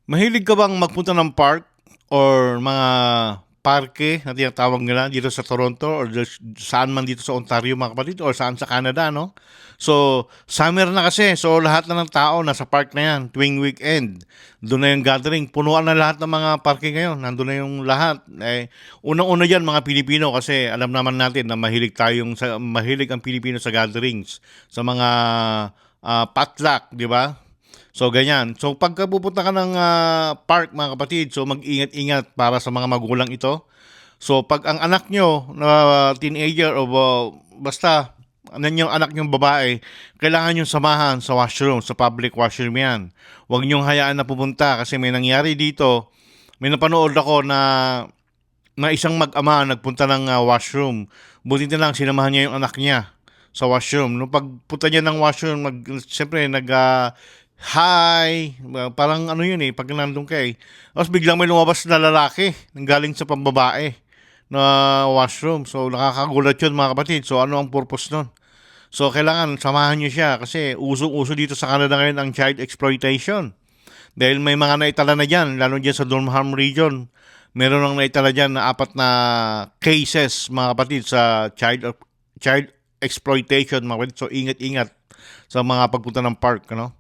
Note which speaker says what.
Speaker 1: Mahilig ka bang magpunta ng park or mga parke na tinatawag nila dito sa Toronto or saan man dito sa Ontario mga kapatid or saan sa Canada, no? So, summer na kasi. So, lahat na ng tao nasa park na yan tuwing weekend. Doon na yung gathering. Punuan na lahat ng mga parke ngayon. Nandun na yung lahat. Unang-una dyan mga Pilipino kasi alam naman natin na mahilig ang Pilipino sa gatherings, sa mga potluck, di ba? So, ganyan. So, pagka pupunta ka ng park, mga kapatid, so mag-ingat-ingat para sa mga magulang ito. So, pag ang anak nyo na teenager o basta, ano yung anak nyo babae, kailangan nyo samahan sa washroom, sa public washroom yan. Huwag nyo hayaan na pupunta kasi may nangyari dito. May napanood ako na isang mag-ama nagpunta ng washroom. Buti na lang sinamahan niya yung anak niya sa washroom. Nung pagpunta niya ng washroom, siyempre hi, parang ano yun pag nandun ka eh. Tapos biglang may lumabas na lalaki, nang galing sa pambabae na washroom. So nakakagulat yun mga kapatid. So ano ang purpose nun? So kailangan samahan nyo siya kasi usong-uso dito sa Canada ngayon ang child exploitation. Dahil may mga naitala na dyan, lalo dyan sa Durham region. Meron nang naitala dyan na 4 na cases, mga kapatid, sa child exploitation, mga kapatid. So, ingat-ingat sa mga pagpunta ng park, ano?